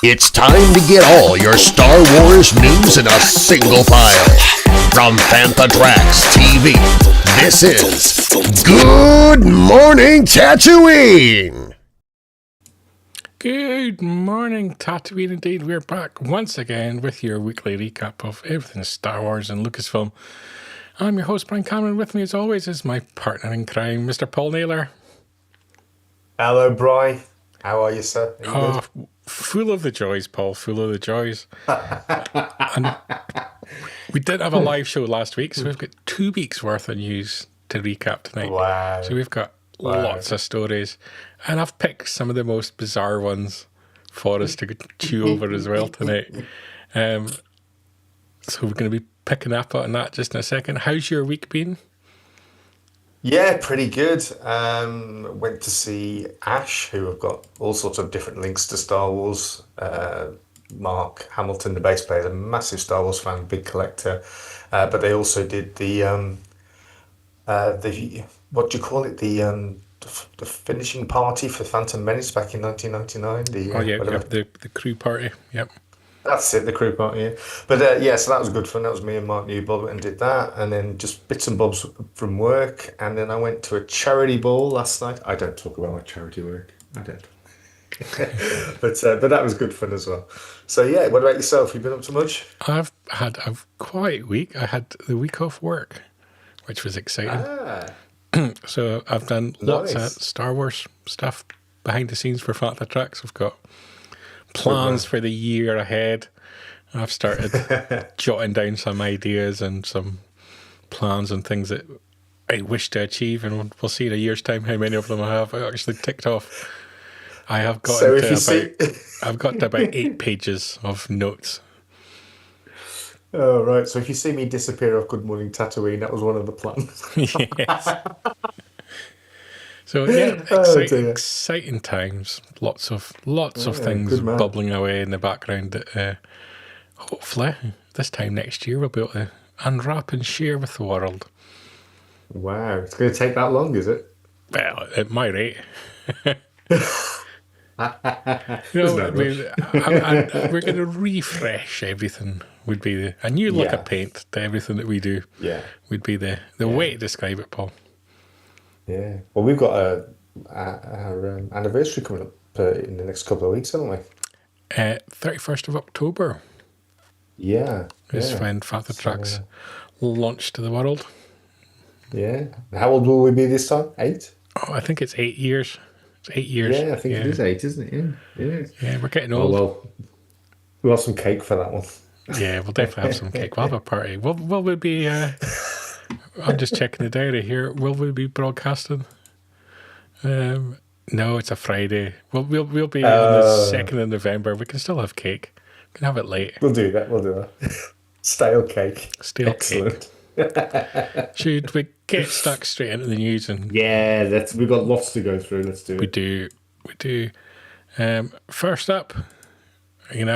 It's time to get all your Star Wars news in a single file. From Fantha Tracks TV, this is Good Morning Tatooine! Good morning, Tatooine. Indeed, we're back once again with your weekly recap of everything Star Wars and Lucasfilm. I'm your host, Brian Cameron. With me, as always, is my partner in crime, Mr. Paul Naylor. Hello, Bri. How are you, sir? Are you good? Full of the joys, Paul. Full of the joys. And we did have a live show last week, so we've got 2 weeks worth of news to recap tonight. Wow. So we've got lots of stories, and I've picked some of the most bizarre ones for us to chew over as well tonight. So we're going to be picking up on that just in a second. How's your week been? Yeah, pretty good. Went to see Ash, who have got all sorts of different links to Star Wars. Mark Hamill, the bass player, is a massive Star Wars fan, big collector. But they also did the what do you call it? The finishing party for Phantom Menace back in 1999. The crew party. Yep. That's it, the crew party. Yeah. But yeah, so that was good fun. That was me and Mark Newbold and did that, and then just bits and bobs from work, and then I went to a charity ball last night. I don't talk about my charity work. I don't. but that was good fun as well. So yeah, what about yourself? You been up to much? I've had a quiet week. I had the week off work, which was exciting. So I've done lots of Star Wars stuff behind the scenes for Fantha Tracks. I've got plans for the year ahead. I've started jotting down some ideas and some plans and things that I wish to achieve, and we'll see in a year's time how many of them I have actually ticked off. I have got I've got to about 8 pages of notes. Oh, right. So if you see me disappear off Good Morning Tatooine, that was one of the plans. Yes. So yeah, exciting times. Lots of things bubbling away in the background that hopefully this time next year we'll be able to unwrap and share with the world. Wow, it's going to take that long, is it? Well, at my rate. We're going to refresh everything. Would be a new look of paint to everything that we do. Yeah, would be the way to describe it, Paul. Yeah. Well, we've got our anniversary coming up in the next couple of weeks, haven't we? 31st of October. Yeah. Is when Fantha Tracks launched to the world. Yeah. How old will we be this time? 8? Oh, I think it's 8 years. It's 8 years. Yeah, I think it is 8, isn't it? Yeah. Yeah, we're getting old. Oh, well, we'll have some cake for that one. Yeah, we'll definitely have some cake. We'll have a party. Will we be... I'm just checking the diary here. Will we be broadcasting? No, it's a Friday. We'll be on the 2nd of November. We can still have cake. We can have it late. We'll do that. Stale cake. Excellent. Cake. Should we get stuck straight into the news? Yeah, we've got lots to go through. Let's do it. We do. First up, I'm going to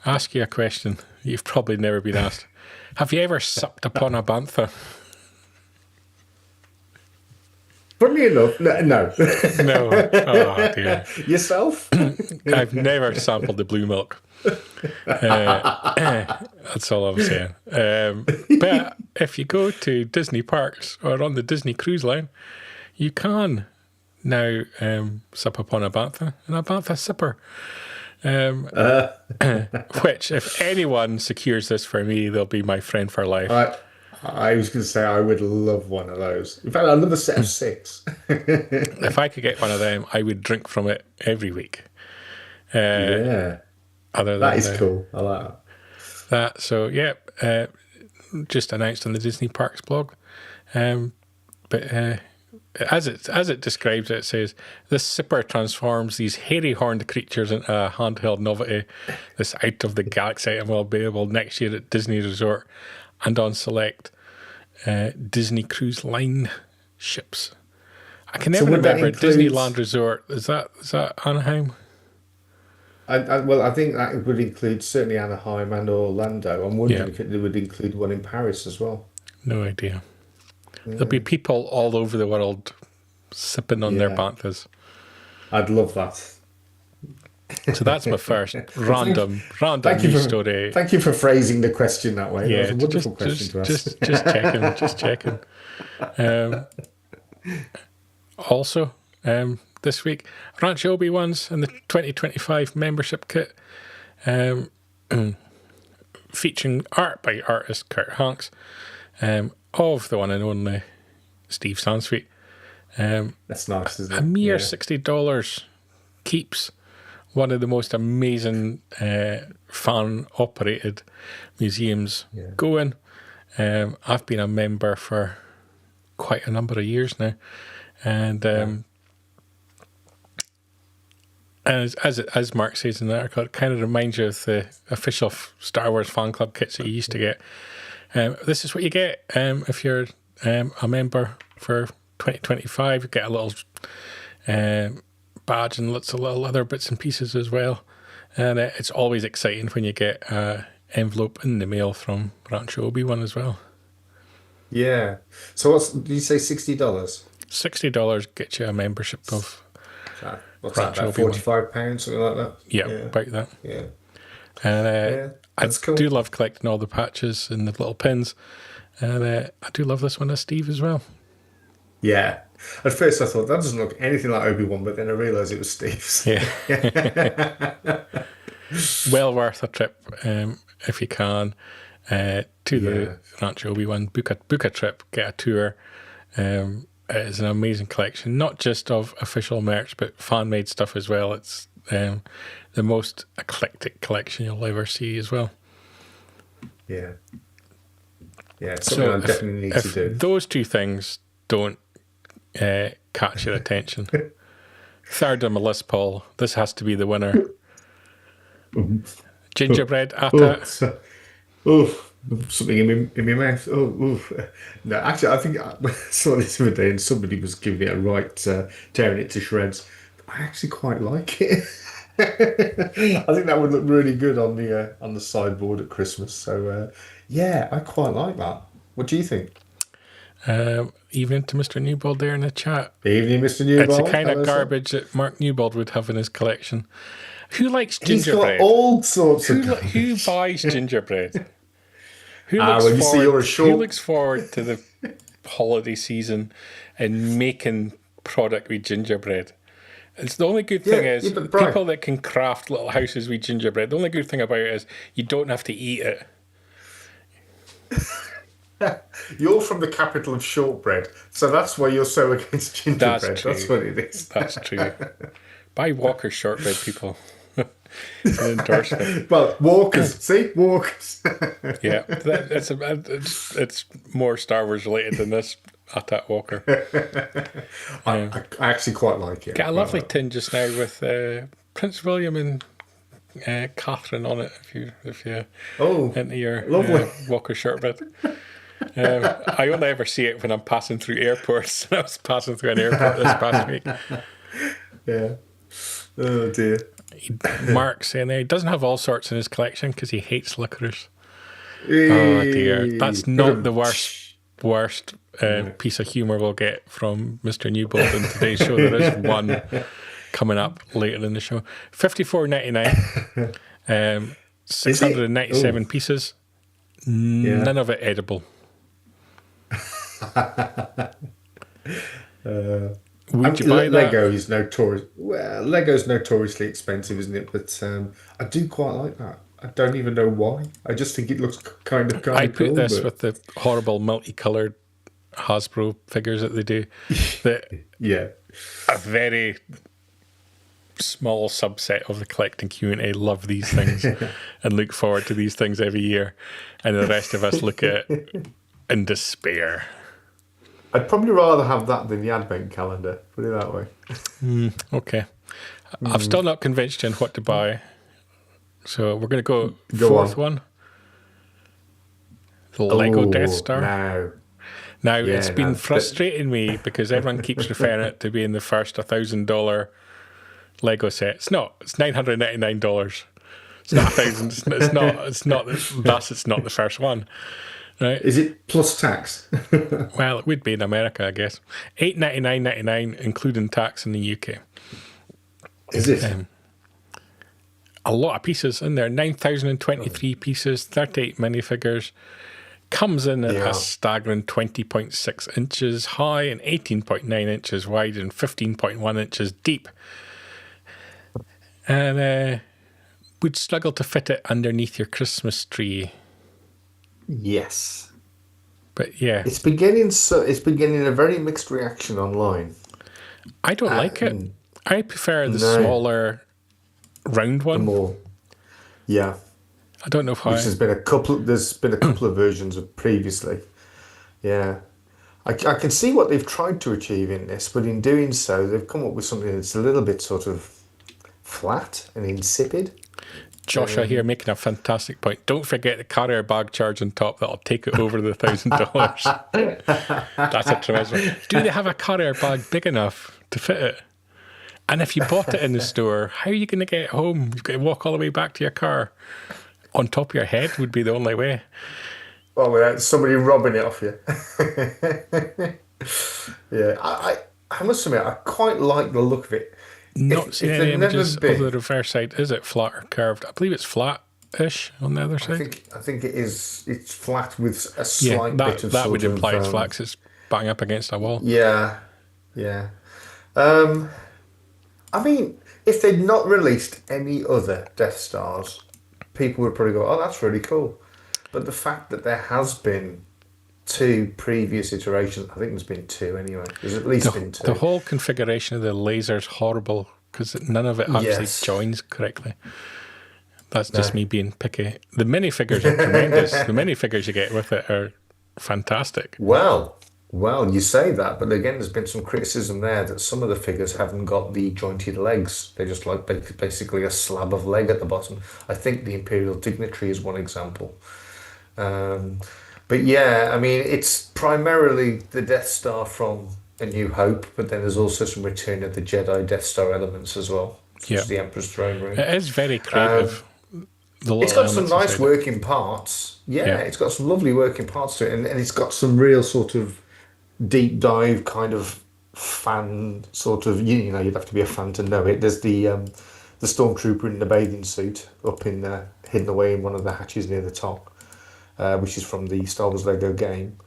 ask you a question you've probably never been asked. Have you ever supped upon a bantha? Funnily enough, no. No. Oh, dear. Yourself? I've never sampled the blue milk. That's all I'm saying. But if you go to Disney parks or on the Disney Cruise Line, you can now sup upon a bantha and a bantha sipper. Which, if anyone secures this for me, they'll be my friend for life. I was going to say I would love one of those. In fact, another set of 6. If I could get one of them, I would drink from it every week. Yeah, that is cool. I like that. So yeah, just announced on the Disney Parks blog. But as it describes it, it says, this sipper transforms these hairy-horned creatures into a handheld novelty. This out-of-the-galaxy item will be available next year at Disney Resort and on select Disney Cruise Line ships. I can never remember Disneyland Resort. Is that Anaheim? I think that would include certainly Anaheim and Orlando. I'm wondering if it would include one in Paris as well. No idea. There'll be people all over the world sipping on their banthas. I'd love that. So that's my first random news story. Thank you for phrasing the question that way. Yeah, that was a wonderful question to ask. Just checking. Also, this week, Ranch Obi-Wan's and the 2025 membership kit, featuring art by artist Kurt Hanks, of the one and only Steve Sansweet. That's nice, isn't it? A mere $60 keeps one of the most amazing fan-operated museums going. I've been a member for quite a number of years now, and as Mark says in the article, it kind of reminds you of the official Star Wars fan club kits that you used to get. This is what you get if you're a member for 2025. You get a little badge and lots of little other bits and pieces as well. And it's always exciting when you get an envelope in the mail from Rancho Obi-Wan as well. Yeah. So did you say $60? $60 gets you a membership of what's that, about £45, something like that? Yeah, about that. Yeah. And I cool. do love collecting all the patches and the little pins. And I do love this one as Steve as well. Yeah. At first I thought, that doesn't look anything like Obi-Wan, but then I realised it was Steve's. Yeah. Well worth a trip, if you can, to the Rancho Obi-Wan. Book a trip, get a tour. It is an amazing collection, not just of official merch, but fan-made stuff as well. It's the most eclectic collection you'll ever see as well. Yeah. Yeah, it's something I definitely need to do. If those two things don't catch your attention, third on my list, Paul, this has to be the winner. Gingerbread atta. Something in my mouth. No, actually, I think I saw this the other day and somebody was giving it a right, tearing it to shreds. I actually quite like it. I think that would look really good on the sideboard at Christmas. So, yeah, I quite like that. What do you think? Evening to Mr. Newbold there in the chat. Evening, Mr. Newbold. It's the kind of garbage that Mark Newbold would have in his collection. Who likes gingerbread? He's got all sorts of who buys gingerbread? Who looks forward to the holiday season and making product with gingerbread? It's the only good thing is people that can craft little houses with gingerbread. The only good thing about it is you don't have to eat it. You're from the capital of shortbread, so that's why you're so against gingerbread. That's what it is. That's true. Buy Walker's shortbread, people. An endorsement. Well, Walkers. See? Walkers. Yeah. It's more Star Wars related than this. At Walker. I actually quite like it. Get a lovely tin just now with Prince William and Catherine on it if you into your Walker shortbread. I only ever see it when I'm passing through airports. I was passing through an airport this past week. Yeah. Oh dear. Mark saying he doesn't have all sorts in his collection because he hates licorice. Oh dear. That's not the worst piece of humour we'll get from Mr. Newbold in today's show. There is one coming up later in the show. $54.99. 697 pieces. None of it edible. Would you buy that? Lego is Lego's notoriously expensive, isn't it? But I do quite like that. I don't even know why. I just think it looks kind of cool. I put this with the horrible multicoloured Hasbro figures that they do. A very small subset of the collecting community love these things and look forward to these things every year, and the rest of us look at it in despair. I'd probably rather have that than the advent calendar, put it that way. Okay. I've still not convinced you on what to buy, so we're going to go fourth one. The Lego Death Star. Now it's been frustrating me because everyone keeps referring it to being the first $1,000 Lego set. It's not. It's $999. It's not $1,000. It's not. Thus, it's not the first one. Right? Is it plus tax? Well, it would be in America, I guess. $899.99, including tax in the UK. Is it? a lot of pieces in there. 9,023 pieces, 38 minifigures. Comes in at a staggering 20.6 inches high and 18.9 inches wide and 15.1 inches deep. And would struggle to fit it underneath your Christmas tree. Yes. But yeah. It's beginning a very mixed reaction online. I don't like it. I prefer the smaller round one. Yeah. I don't know why. Which there's been a couple of versions of previously. Yeah. I can see what they've tried to achieve in this, but in doing so, they've come up with something that's a little bit sort of flat and insipid. Joshua here making a fantastic point. Don't forget the carrier bag charge on top. That'll take it over the $1,000. That's a tremendous one. Do they have a carrier bag big enough to fit it? And if you bought it in the store, how are you going to get it home? You've got to walk all the way back to your car. On top of your head would be the only way. Well, without somebody robbing it off you. Yeah, I must admit, I quite like the look of it. Not seeing any images of the reverse side. Is it flat or curved? I believe it's flat-ish on the other side. I think it is. It's flat with a slight bit of that would imply it's flat because it's bang up against a wall. Yeah. I mean, if they'd not released any other Death Stars, people would probably go, "Oh, that's really cool." But the fact that there has been 2 previous iterations, I think there's been 2 anyway. There's at least been 2. The whole configuration of the laser's horrible because none of it actually joins correctly. That's just me being picky. The minifigures are tremendous. The minifigures you get with it are fantastic. Well, you say that, but again, there's been some criticism there that some of the figures haven't got the jointed legs. They're just like basically a slab of leg at the bottom. I think the Imperial Dignitary is one example. But yeah, I mean, it's primarily the Death Star from A New Hope, but then there's also some Return of the Jedi Death Star elements as well, such as the Emperor's Throne Room. It is very creative. It's got some nice working parts. Yeah, it's got some lovely working parts to it, and it's got some real sort of deep dive kind of fan sort of, you know, you'd have to be a fan to know it. There's the stormtrooper in the bathing suit up in hidden away in one of the hatches near the top. Which is from the Star Wars Lego game.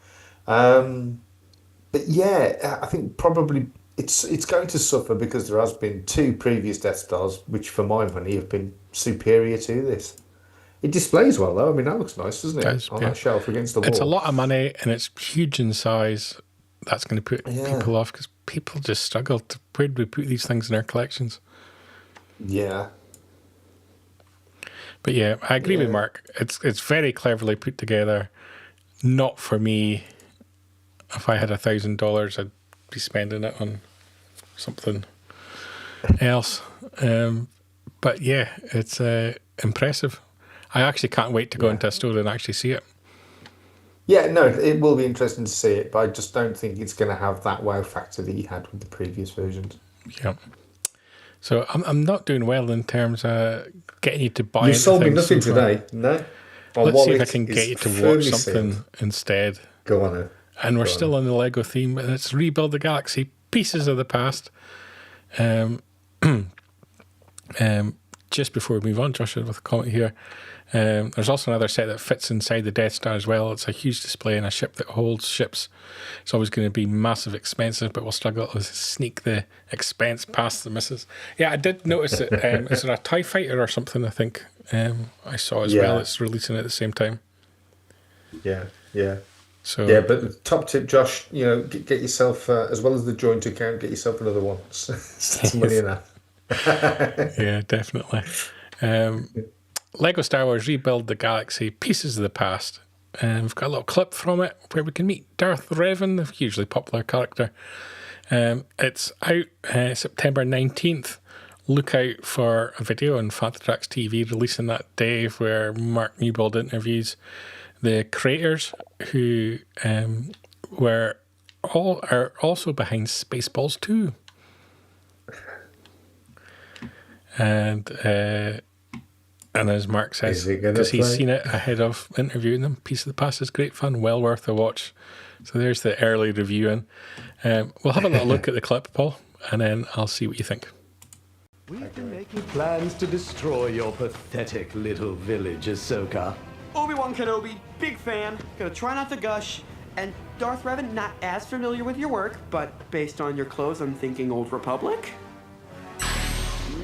But yeah, I think probably it's going to suffer because there has been 2 previous Death Stars, which for my money have been superior to this. It displays well though. I mean, that looks nice, doesn't it? On that shelf against the wall. It's a lot of money and it's huge in size. That's going to put people off because people just struggle to where do we put these things in our collections. Yeah. But yeah, I agree with Mark. It's very cleverly put together. Not for me. If I had $1,000, I'd be spending it on something else. But yeah, it's impressive. I actually can't wait to go into a store and actually see it. Yeah, no, it will be interesting to see it, but I just don't think it's going to have that wow factor that you had with the previous versions. Yeah. So I'm not doing well in terms of getting you to buy. You sold me nothing today, no. Let's see if I can get you to watch something instead. Go on then. And we're still on the Lego theme, and it's Rebuild the Galaxy, Pieces of the Past. Just before we move on, Joshua, with a comment here, there's also another set that fits inside the Death Star as well. It's a huge display in a ship that holds ships. It's always going to be massive expensive, but we'll struggle to sneak the expense past the misses. Yeah, I did notice that. Is there a TIE fighter or something, I think I saw as well? It's releasing at the same time. Yeah. So yeah, but top tip, Josh, you know, get yourself, as well as the joint account, get yourself another one. Some money in that. Yeah, definitely. Lego Star Wars Rebuild the Galaxy, Pieces of the Past. We've got a little clip from it where we can meet Darth Revan, the hugely popular character. It's out September 19th. Look out for a video on Fantatrax TV releasing that day where Mark Newbold interviews the creators who are also behind Spaceballs 2. And as Mark says, because he's seen it ahead of interviewing them, Piece of the Past is great fun, well worth a watch. So there's the early reviewing. We'll have a little look at the clip, Paul, and then I'll see what you think. We've been making plans to destroy your pathetic little village, Ahsoka. Obi-Wan Kenobi, big fan. Gonna try not to gush. And Darth Revan, not as familiar with your work, but based on your clothes, I'm thinking Old Republic.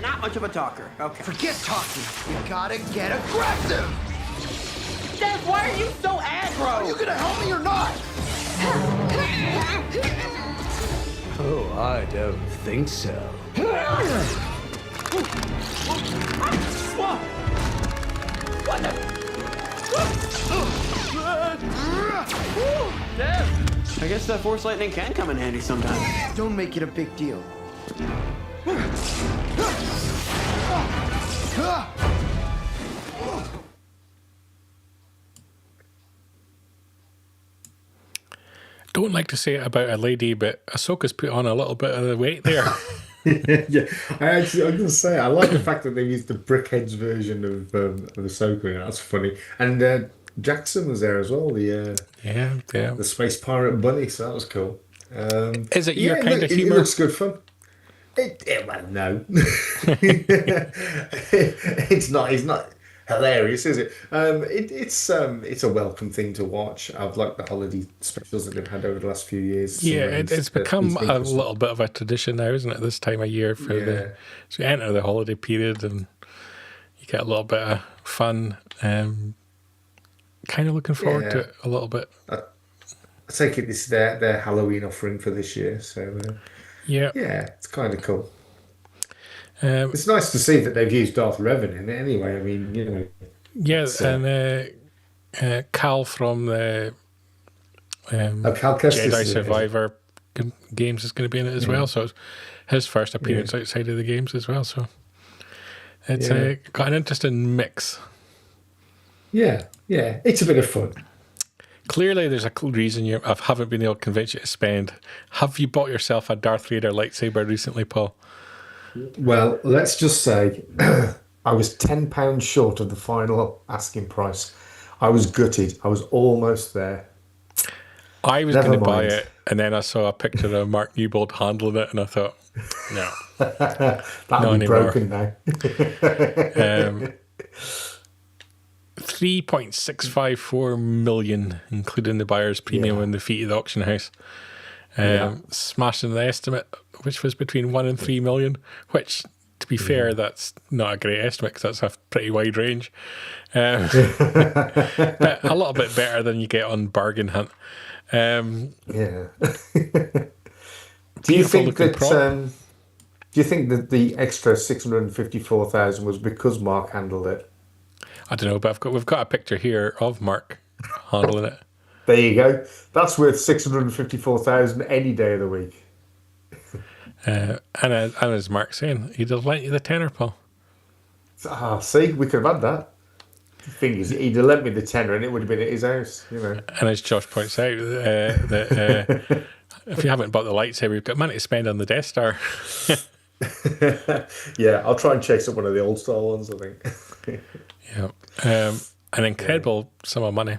Not much of a talker. Okay. Forget talking. You gotta get aggressive. Dad, why are you so aggro? Are you gonna help me or not? Oh, I don't think so. What the? Dad, I guess that Force lightning can come in handy sometime. Don't make it a big deal. Don't like to say it about a lady, but Ahsoka's put on a little bit of the weight there. Yeah, I was going to say, I like the fact that they used the Brickheads version of Ahsoka. That's funny. And Jackson was there as well, the Space Pirate Bunny, so that was cool. Is it your kind of It humour? looks good fun. Well, no. It's not. It's not hilarious, is it? It's a welcome thing to watch. I've liked the holiday specials that they've had over the last few years. Yeah, it's become a little bit of a tradition now, isn't it? This time of year so you enter the holiday period and you get a little bit of fun. Kind of looking forward to it a little bit. I take it this is their Halloween offering for this year, so yeah, it's kind of cool. It's nice to see that they've used Darth Revan in it anyway. I mean, you know. Yeah, and Cal from the Cal Kestis Jedi Survivor games is going to be in it as well. So it's his first appearance outside of the games as well. So it's got an interesting mix. Yeah, it's a bit of fun. Clearly, there's a reason I haven't been able to convince you to spend. Have you bought yourself a Darth Vader lightsaber recently, Paul? Well, let's just say I was £10 short of the final asking price. I was gutted. I was almost there. I was going to buy it, and then I saw a picture of Mark Newbold handling it, and I thought, no. That'll be broken now. 3.654 million, including the buyer's premium and the fee to the auction house. Smashing the estimate, which was between 1 and 3 million, which, to be fair, that's not a great estimate because that's a pretty wide range. But a little bit better than you get on Bargain Hunt. Do you think that the extra 654,000 was because Mark handled it? I don't know, but we've got a picture here of Mark handling it. There you go. That's worth 654,000 any day of the week. And as Mark's saying, he'd have lent you the tenner, Paul. See, we could have had that. The thing is, he'd have lent me the tenner and it would have been at his house, you know. And as Josh points out, that if you haven't bought the lightsaber, you've got money to spend on the Death Star. Yeah, I'll try and chase up one of the old Star ones, I think. An incredible sum of money.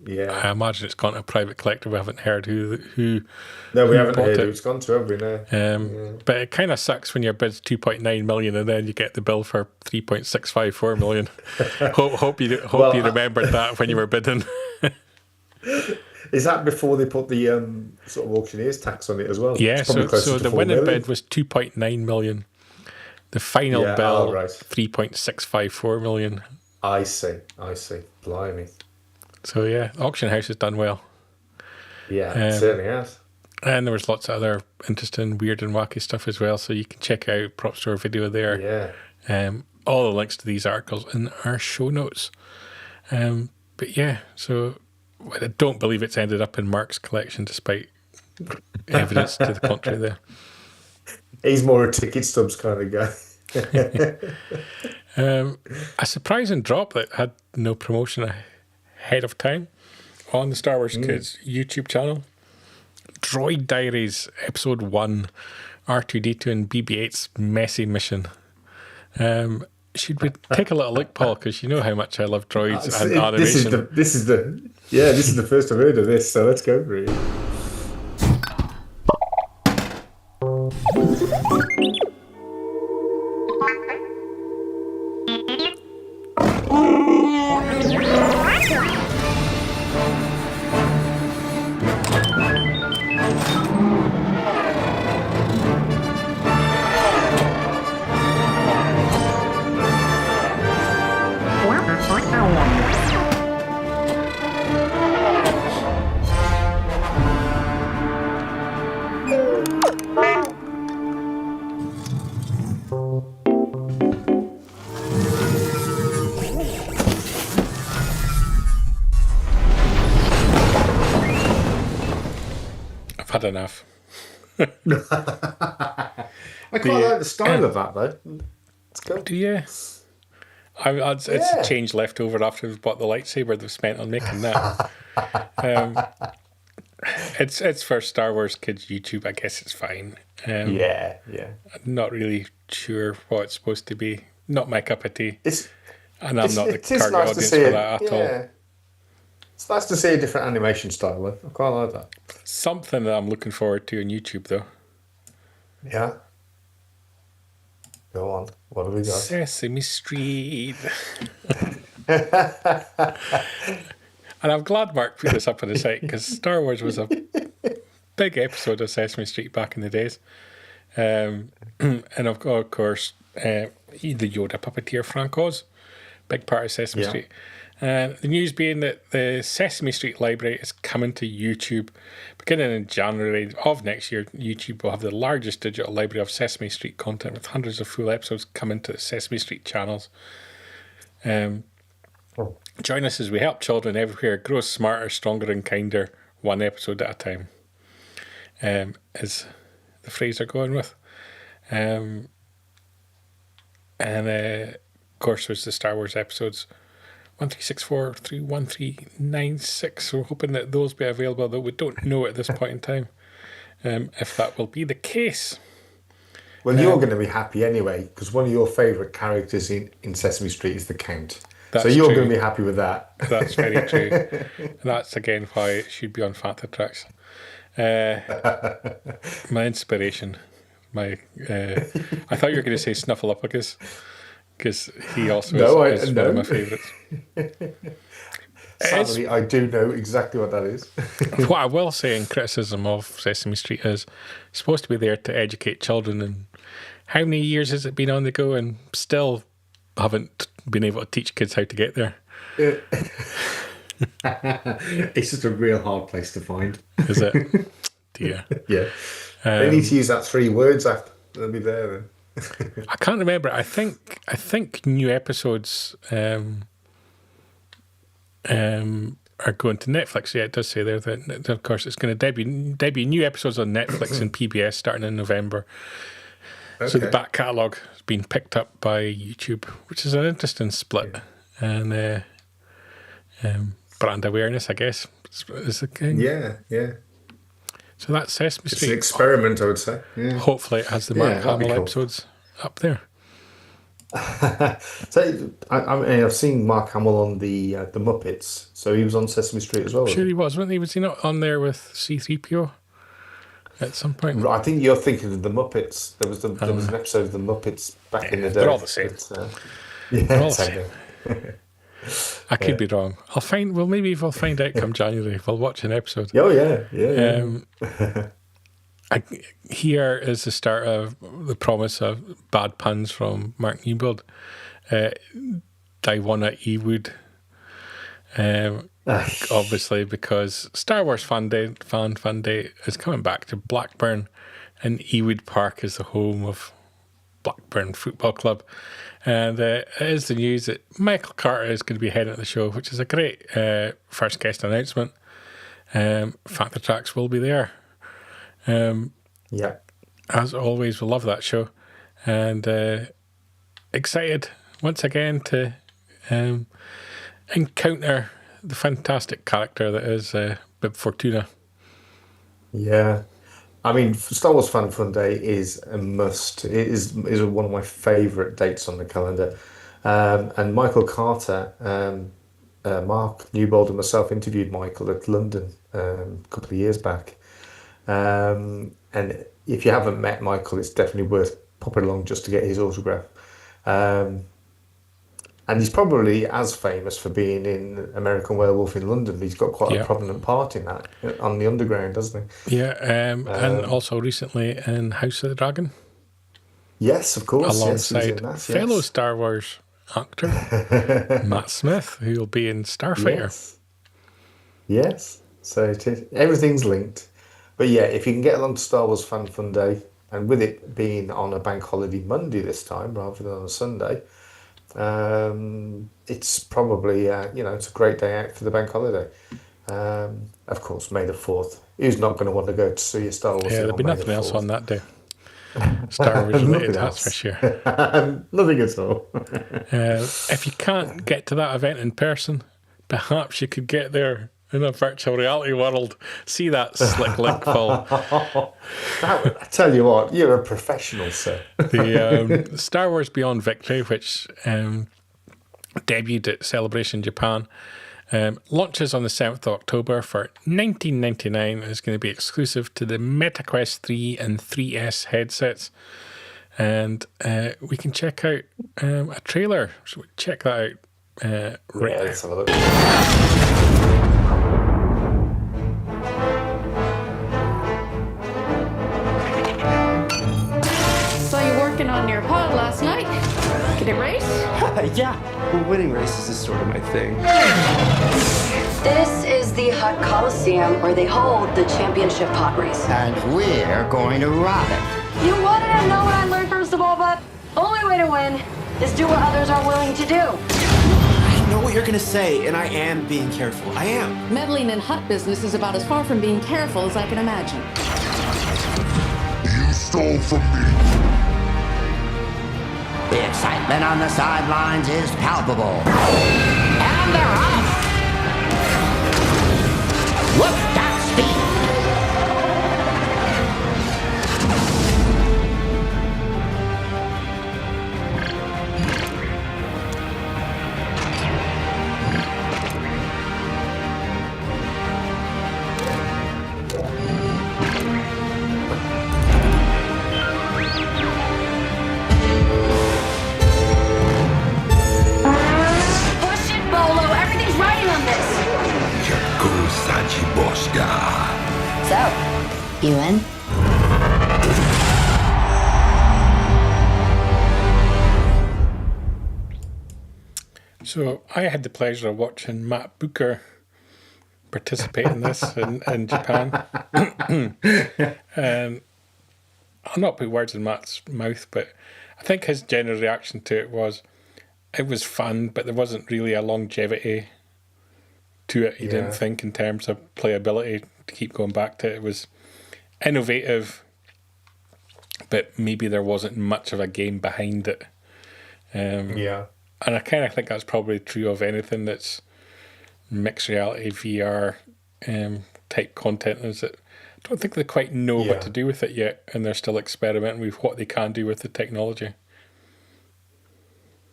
I imagine it's gone to a private collector. We haven't heard who No, we haven't heard it. who it's gone to, have we? No. But it kind of sucks when your bid's 2.9 million and then you get the bill for 3.654 million. hope you remembered that when you were bidding. Is that before they put the sort of auctioneer's tax on it as well? Yeah, so the winning bid was 2.9 million. The final bill, 3.654 million. I see. Blimey. So yeah, auction house has done well. Yeah, it certainly has. And there was lots of other interesting, weird and wacky stuff as well. So you can check out Prop Store video there. Yeah. All the links to these articles in our show notes. But yeah, so I don't believe it's ended up in Mark's collection despite evidence to the contrary there. He's more a ticket stubs kind of guy. A surprising drop that had no promotion ahead of time on the Star Wars Kids YouTube channel. Droid Diaries Episode 1, R2-D2 and BB-8's Messy Mission. Should we take a little look, Paul, because you know how much I love droids and animation. This is the first I've heard of this, so let's go for it. I've had enough. I quite like the style of that, though. It's good. Do you? It's a change left over after we've bought the lightsaber they've spent on making that. It's for Star Wars kids YouTube. I guess it's fine. Yeah. I'm not really sure what it's supposed to be. Not my cup of tea. I'm not the It is target nice to audience see for it. that at all. It's nice to see a different animation style, though. I quite like that. Something that I'm looking forward to on YouTube, though. Yeah. Go on. What have we got? Sesame Street. And I'm glad Mark put this up on the site because Star Wars was a big episode of Sesame Street back in the days. And of course, the Yoda puppeteer Frank Oz, big part of Sesame Street. The news being that the Sesame Street library is coming to YouTube. Beginning in January of next year, YouTube will have the largest digital library of Sesame Street content with hundreds of full episodes coming to the Sesame Street channels. Join us as we help children everywhere grow smarter, stronger and kinder, one episode at a time, is the phrase they're going with. And of course there's the Star Wars episodes 1364 through 1396. So we're hoping that those be available, though we don't know at this point in time if that will be the case. Well, you're going to be happy anyway, because one of your favourite characters in Sesame Street is the Count. So you're going to be happy with that. That's very true. And that's again why it should be on Fanta Tracks. My inspiration. I thought you were going to say Snuffleupagus, because he also is one of my favourites. Sadly, I do know exactly what that is. What I will say in criticism of Sesame Street is it's supposed to be there to educate children, and how many years has it been on the go and still haven't been able to teach kids how to get there? It's just a real hard place to find. Is it? Dear. Yeah. They need to use that 3 words after. They'll be there then. I can't remember. I think new episodes are going to Netflix. Yeah, it does say there that of course it's going to debut new episodes on Netflix and PBS starting in November. Okay. So the back catalogue has been picked up by YouTube, which is an interesting split and brand awareness, I guess, is the thing. Yeah. So that's Sesame Street. It's an experiment, I would say. Yeah. Hopefully it has the Mark Hamill episodes up there. So I've seen Mark Hamill on the Muppets, so he was on Sesame Street as well. Sure, he was, wasn't he? Was he not on there with C-3PO at some point? I think you're thinking of the Muppets. There was an episode of the Muppets back in the day. They're all the same. They're all the same. I could be wrong. Maybe we'll find out come January. We'll watch an episode. Oh yeah. Here is the start of the promise of bad puns from Mark Newbold. Diwana Ewood. Obviously, because Star Wars Fan Day is coming back to Blackburn, and Ewood Park is the home of Blackburn Football Club. And it is the news that Michael Carter is going to be heading to the show, which is a great first guest announcement. Factor Tracks will be there. As always, we love that show. And excited once again to encounter the fantastic character that is Bib Fortuna. Yeah. I mean, Star Wars Fan Fun Day is a must. It is one of my favourite dates on the calendar. And Michael Carter, Mark Newbold and myself interviewed Michael at London a couple of years back. And if you haven't met Michael, it's definitely worth popping along just to get his autograph. And And he's probably as famous for being in American Werewolf in London. He's got quite a prominent part in that, on the Underground, doesn't he? Yeah, and also recently in House of the Dragon. Yes, of course. Alongside fellow Star Wars actor Matt Smith, who will be in Starfighter. Yes. So everything's linked. But yeah, if you can get along to Star Wars Fan Fun Day, and with it being on a bank holiday Monday this time rather than on a Sunday, it's probably it's a great day out for the bank holiday. Of course, May the 4th. Who's not going to want to go to see a Star Wars? Yeah, there'll be nothing else on that day. Star Wars related, that's for sure. Nothing at all. If you can't get to that event in person, perhaps you could get there in a virtual reality world. See that slick link, Paul. I tell you what, you're a professional, sir. The Star Wars Beyond Victory, which debuted at Celebration Japan, launches on the 7th of October for $19.99. It's going to be exclusive to the MetaQuest 3 and 3S headsets. And we can check out a trailer. So check that out right now. Let's have a look. So you're working on your pod last night? Did it race? Yeah, well, winning races is sort of my thing. This is the Hut Coliseum where they hold the championship pod race. And we're going to rob it. You wanted to know what I learned from Sabal, but only way to win is do what others are willing to do. I know what you're gonna say, and I am being careful. I am. Meddling in hut business is about as far from being careful as I can imagine. You stole from me. The excitement on the sidelines is palpable. And they're off! Look, that speed! Push it, Bolo. Everything's riding on this. So, you in? So I had the pleasure of watching Matt Booker participate in this in Japan. I'll not put words in Matt's mouth, but I think his general reaction to it was fun, but there wasn't really a longevity to it. He didn't think in terms of playability to keep going back to it. It was innovative, but maybe there wasn't much of a game behind it. And I kind of think that's probably true of anything that's mixed reality, VR type content, is that I don't think they quite know what to do with it yet, and they're still experimenting with what they can do with the technology.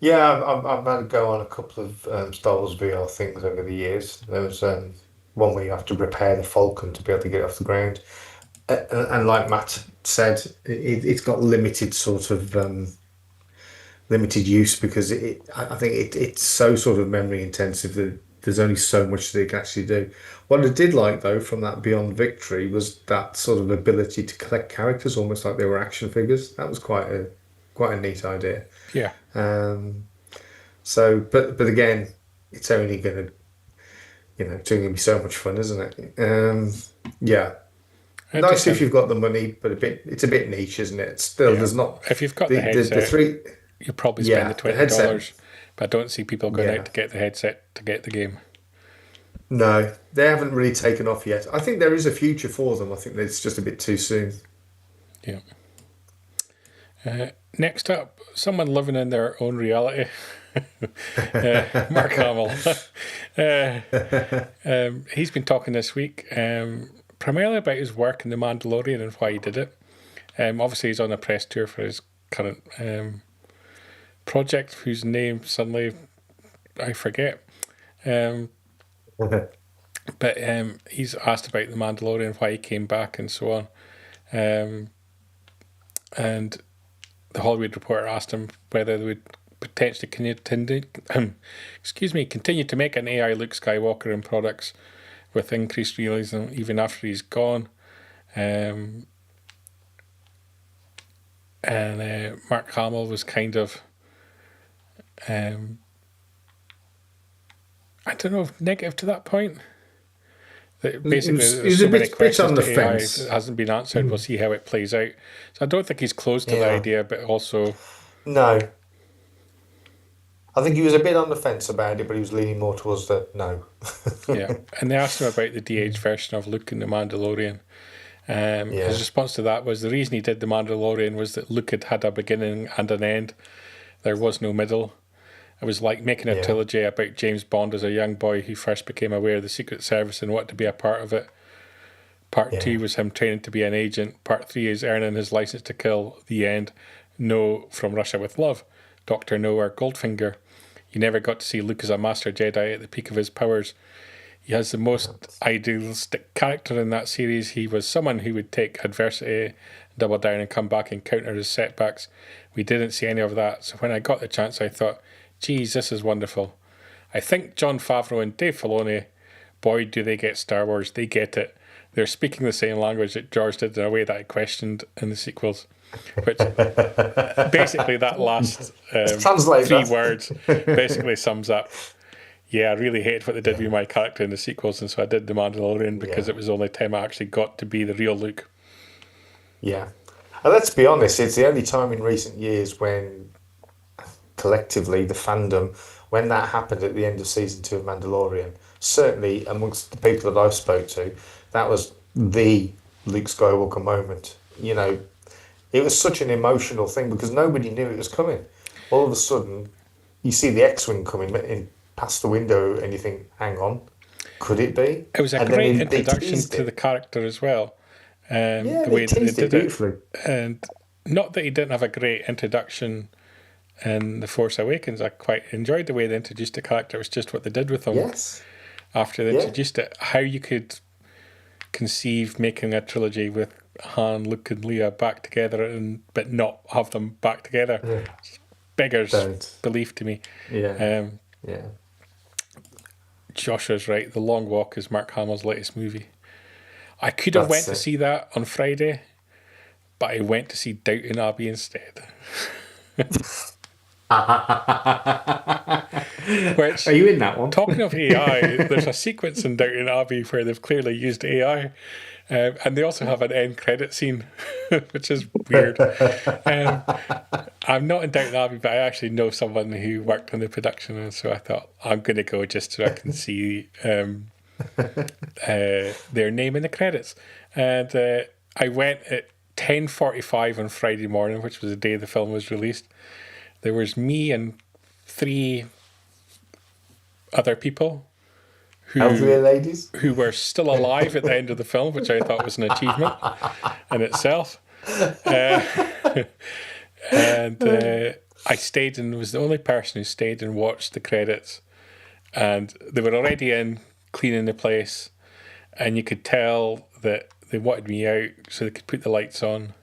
Yeah, I've had a go on a couple of Star Wars VR things over the years. There was one where you have to repair the Falcon to be able to get it off the ground. And like Matt said, it's got limited sort of limited use because I think it's so sort of memory intensive that there's only so much that it can actually do. What I did like though from that Beyond Victory was that sort of ability to collect characters almost like they were action figures. That was quite a neat idea. Yeah. So, but again, it's only going to, it's only going to be so much fun, isn't it? Yeah. Nice if you've got the money, but it's a bit niche, isn't it? Still, there's not. If you've got the headset, you probably spend the $20, but I don't see people going out to get the headset to get the game. No, they haven't really taken off yet. I think there is a future for them. I think it's just a bit too soon. Yeah. Next up, someone living in their own reality. Mark Hamill. He's been talking this week primarily about his work in The Mandalorian and why he did it. Obviously, he's on a press tour for his current project, whose name suddenly I forget. But he's asked about The Mandalorian, why he came back, and so on. And the Hollywood Reporter asked him whether they would potentially continue to make an AI Luke Skywalker in products with increased realism even after he's gone. And Mark Hamill was kind of, I don't know, negative to that point. That basically, there's so many questions to AI that hasn't been answered. We'll see how it plays out. So I don't think he's close to the idea, but also... No. I think he was a bit on the fence about it, but he was leaning more towards the no. Yeah, and they asked him about the de-aged version of Luke in The Mandalorian. His response to that was the reason he did The Mandalorian was that Luke had a beginning and an end. There was no middle. It was like making a trilogy about James Bond as a young boy who first became aware of the Secret Service and wanted to be a part of it. Part 2 was him training to be an agent. Part 3 is earning his license to kill. The end. No from Russia with Love. Dr. No or Goldfinger. You never got to see Luke as a master Jedi at the peak of his powers. He has the most idealistic character in that series. He was someone who would take adversity, double down and come back and counter his setbacks. We didn't see any of that. So when I got the chance, I thought, geez, this is wonderful. I think Jon Favreau and Dave Filoni, boy, do they get Star Wars. They get it. They're speaking the same language that George did in a way that I questioned in the sequels. Which basically that last 3 words basically sums up, I really hated what they did with my character in the sequels, and so I did The Mandalorian because it was the only time I actually got to be the real Luke. Yeah. And let's be honest, it's the only time in recent years when collectively the fandom, when that happened at the end of season 2 of Mandalorian, certainly amongst the people that I've spoke to, that was the Luke Skywalker moment. You know, it was such an emotional thing because nobody knew it was coming. All of a sudden, you see the X-Wing coming in past the window and you think, hang on, could it be? It was a great introduction to the character as well. The way that they did it. And not that he didn't have a great introduction in The Force Awakens. I quite enjoyed the way they introduced the character. It was just what they did with him after they introduced it. How you could conceive making a trilogy with Han, Luke and Leia back together but not have them back together. Beggars belief to me. Joshua's right. The Long Walk is Mark Hamill's latest movie. I could have went to see that on Friday, but I went to see Downton Abbey instead. Which, are you in that one? Talking of AI, there's a sequence in Downton Abbey where they've clearly used AI. And they also have an end credit scene, which is weird. I'm not in Downton Abbey, but I actually know someone who worked on the production, and so I thought I'm going to go just so I can see their name in the credits. And I went at 10:45 on Friday morning, which was the day the film was released. There was me and 3 other people elderly ladies who were still alive at the end of the film, which I thought was an achievement in itself. And I stayed and was the only person who stayed and watched the credits. And they were already in cleaning the place, and you could tell that they wanted me out so they could put the lights on.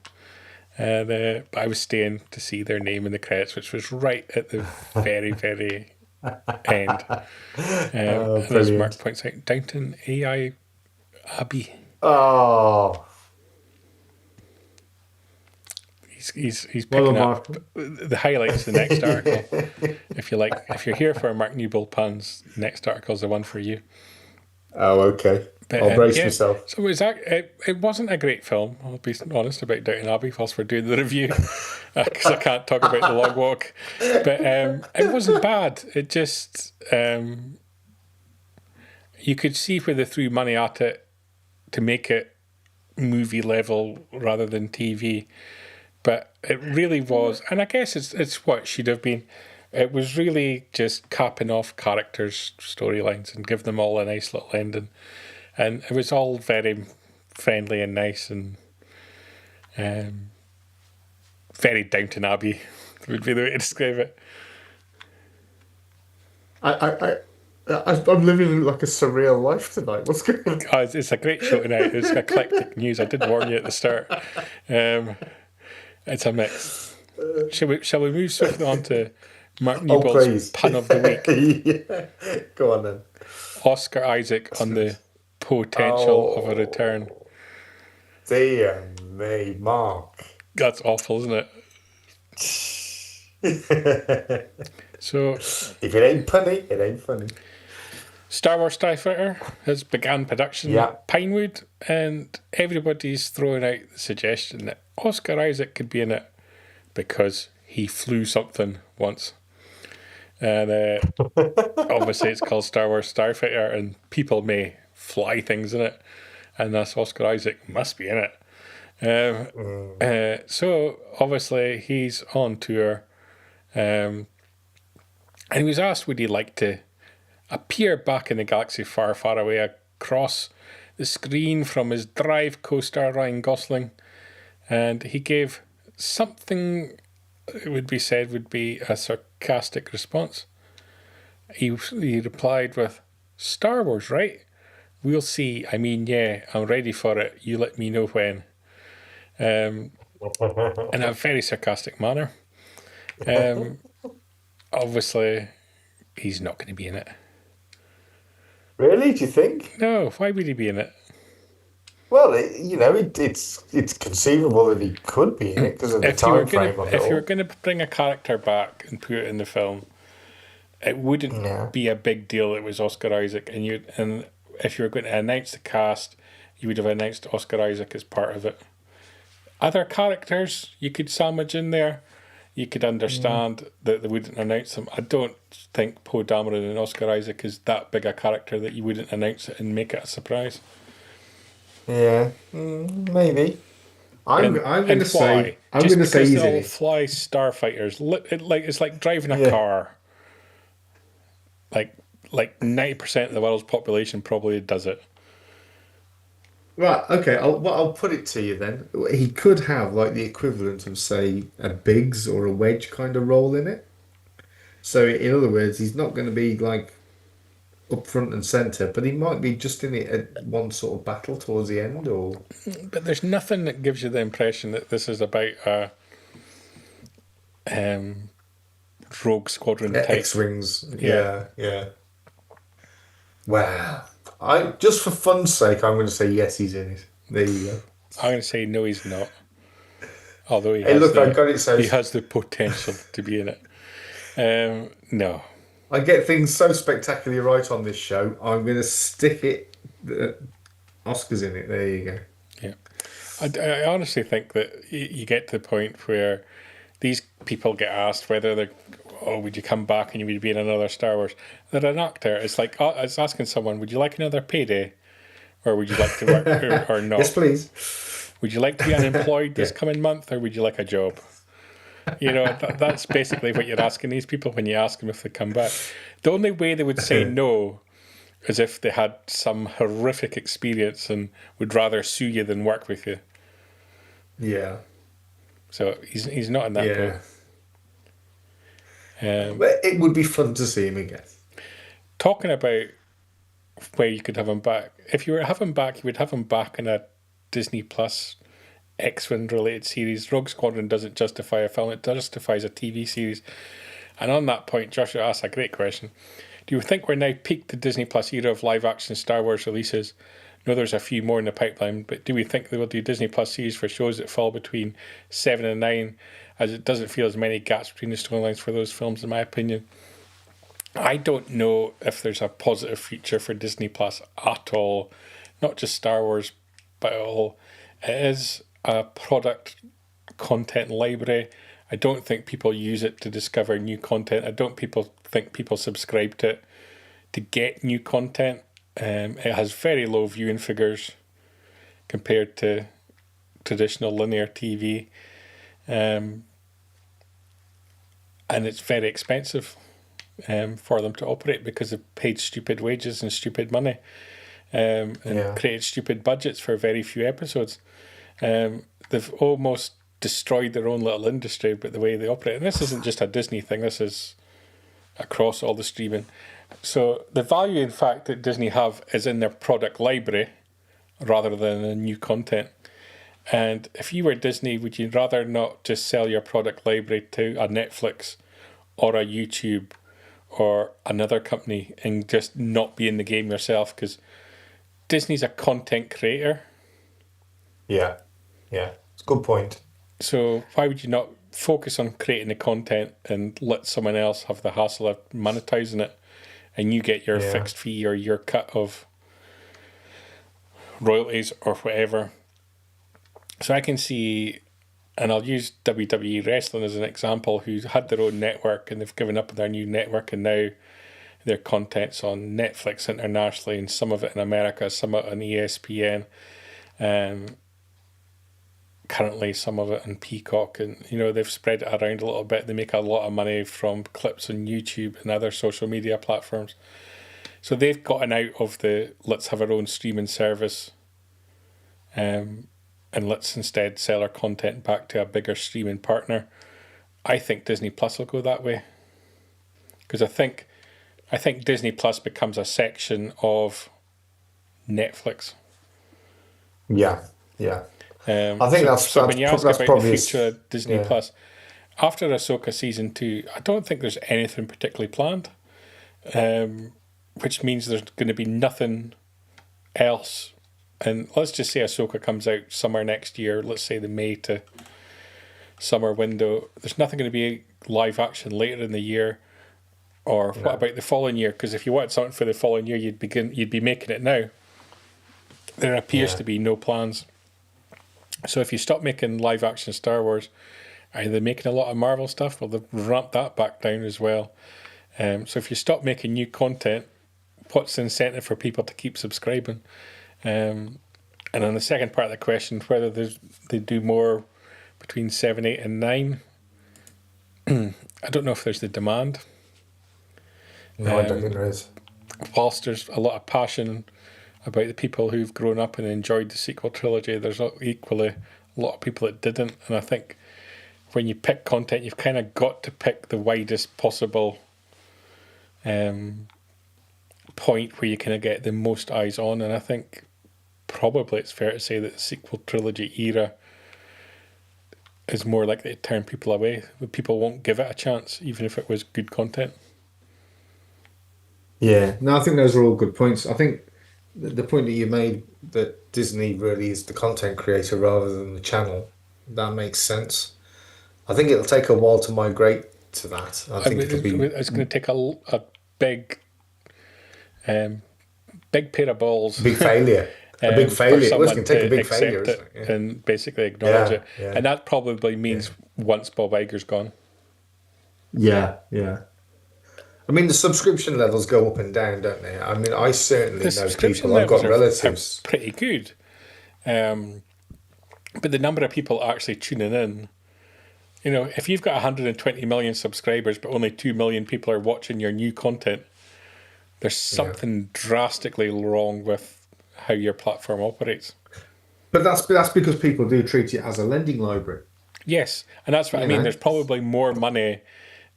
And but I was staying to see their name in the credits, which was right at the very, very end. And as Mark points out, Downton AI Abbey. Oh, he's picking up the highlights of the next article. If you're here for Mark Newbold puns, next article is the one for you. Oh, okay. But, I'll brace myself. So it wasn't a great film. I'll be honest about Downton Abbey whilst we're doing the review, because I can't talk about The Long Walk. But it wasn't bad. It just you could see where they threw money at it to make it movie level rather than TV. But it really was, and I guess it's what it should have been. It was really just capping off characters' storylines and give them all a nice little ending. And it was all very friendly and nice and very Downton Abbey would be the way to describe it. I'm living like a surreal life tonight. What's going on? Oh, it's a great show tonight. It's eclectic news. I did warn you at the start. It's a mix. Shall we move swiftly on to Mark Newbold's please. pun of the week. Yeah. Go on then. Oscar Isaac on the potential of a return. Dear me, Mark. That's awful, isn't it? So, if it ain't punny, it ain't funny. Star Wars TIE Fighter has begun production at Pinewood, and everybody's throwing out the suggestion that Oscar Isaac could be in it because he flew something once. And obviously it's called Star Wars Starfighter, and people may fly things in it, and thus Oscar Isaac must be in it. So obviously he's on tour, and he was asked would he like to appear back in the galaxy far, far away across the screen from his Drive co-star Ryan Gosling, and he gave something it would be said would be a sarcastic response. He replied with, "Star Wars, right? We'll see. I mean, yeah, I'm ready for it. You let me know when." In a very sarcastic manner. Obviously, he's not going to be in it. Really? Do you think? No, why would he be in it? Well, it's conceivable that he could be in it because of the time frame of it. If you were going to bring a character back and put it in the film, it wouldn't be a big deal. It was Oscar Isaac, and if you were going to announce the cast, you would have announced Oscar Isaac as part of it. Other characters you could sandwich in there. You could understand that they wouldn't announce them. I don't think Poe Dameron and Oscar Isaac is that big a character that you wouldn't announce it and make it a surprise. Yeah, maybe. I'm going to say easily. They all fly starfighters. It's like driving a car. Like 90% of the world's population probably does it. Right. Okay. I'll put it to you then. He could have like the equivalent of say a Biggs or a Wedge kind of role in it. So in other words, he's not going to be like up front and centre, but he might be just in it at one sort of battle towards the end, or. But there's nothing that gives you the impression that this is about a Rogue Squadron type. X-wings. Yeah. Wow. Just for fun's sake, I'm going to say yes, he's in it. There you go. I'm going to say no, he's not. Although he I got it. He has the potential to be in it. No. I get things so spectacularly right on this show. I'm going to stick it. Oscar's in it. There you go. Yeah, I honestly think that you get to the point where these people get asked whether they're, would you come back and you would be in another Star Wars? They're an actor. It's like it's asking someone, would you like another payday, or would you like to work or not? Yes, please. Would you like to be unemployed this coming month, or would you like a job? That's basically what you're asking these people when you ask them if they come back. The only way they would say no is if they had some horrific experience and would rather sue you than work with you. Yeah. So he's not in that boat. But it would be fun to see him again. Talking about where you could have him back. If you were to have him back, you would have him back in a Disney Plus X-Wing related series. Rogue Squadron doesn't justify a film, it justifies a TV series. And on that point, Joshua asked a great question. Do you think we're now peaked the Disney Plus era of live action Star Wars releases? No, there's a few more in the pipeline, but do we think they will do Disney Plus series for shows that fall between 7 and 9, as it doesn't feel as many gaps between the storylines for those films, in my opinion? I don't know if there's a positive future for Disney Plus at all, not just Star Wars, but all. It is a product content library. I don't think people use it to discover new content. I don't think people subscribe to it to get new content. It has very low viewing figures compared to traditional linear TV. And it's very expensive for them to operate because they've paid stupid wages and stupid money and created stupid budgets for very few episodes. They've almost destroyed their own little industry, but the way they operate. And this isn't just a Disney thing, this is across all the streaming. So the value, in fact, that Disney have is in their product library rather than in new content. And if you were Disney, would you rather not just sell your product library to a Netflix or a YouTube or another company and just not be in the game yourself, because Disney's a content creator. Yeah, it's a good point. So why would you not focus on creating the content and let someone else have the hassle of monetizing it, and you get your fixed fee or your cut of royalties or whatever? So I can see, and I'll use WWE Wrestling as an example, who had their own network and they've given up their new network, and now their content's on Netflix internationally, and some of it in America, some of it on ESPN, currently some of it on Peacock, and they've spread it around a little bit. They make a lot of money from clips on YouTube and other social media platforms. So they've gotten out of the let's have our own streaming service, and let's instead sell our content back to a bigger streaming partner. I think Disney Plus will go that way, because I think Disney Plus becomes a section of Netflix. Yeah. I think that's when you ask about the probably future of Disney Plus, after Ahsoka season 2, I don't think there's anything particularly planned, which means there's going to be nothing else. And let's just say Ahsoka comes out summer next year, let's say the May to summer window. There's nothing going to be live action later in the year. Or what about the following year? Because if you wanted something for the following year, you'd be making it now. There appears to be no plans. So if you stop making live action Star Wars, are they making a lot of Marvel stuff? Well, they've ramped that back down as well. So if you stop making new content, what's the incentive for people to keep subscribing? And on the second part of the question, whether they do more between 7, 8 and 9, I don't know if there's the demand. No, I don't think there is. Whilst there's a lot of passion about the people who've grown up and enjoyed the sequel trilogy, there's equally a lot of people that didn't. And I think when you pick content, you've kind of got to pick the widest possible point where you kind of get the most eyes on. And I think probably it's fair to say that the sequel trilogy era is more likely to turn people away. People won't give it a chance, even if it was good content. Yeah, no, I think those are all good points. I think the point that you made, that Disney really is the content creator rather than the channel, that makes sense. I think it'll take a while to migrate to that. It's going to take a big pair of balls. Big failure. A big failure. It's going to take a big failure, isn't it? Yeah. And basically acknowledge it. Yeah. And that probably means once Bob Iger's gone. Yeah. I mean, the subscription levels go up and down, don't they? I mean, I certainly know people. I've got relatives. Are pretty good. But the number of people actually tuning in, if you've got 120 million subscribers, but only 2 million people are watching your new content, there's something drastically wrong with how your platform operates. But that's because people do treat it as a lending library. Yes, and that's what I mean. There's probably more money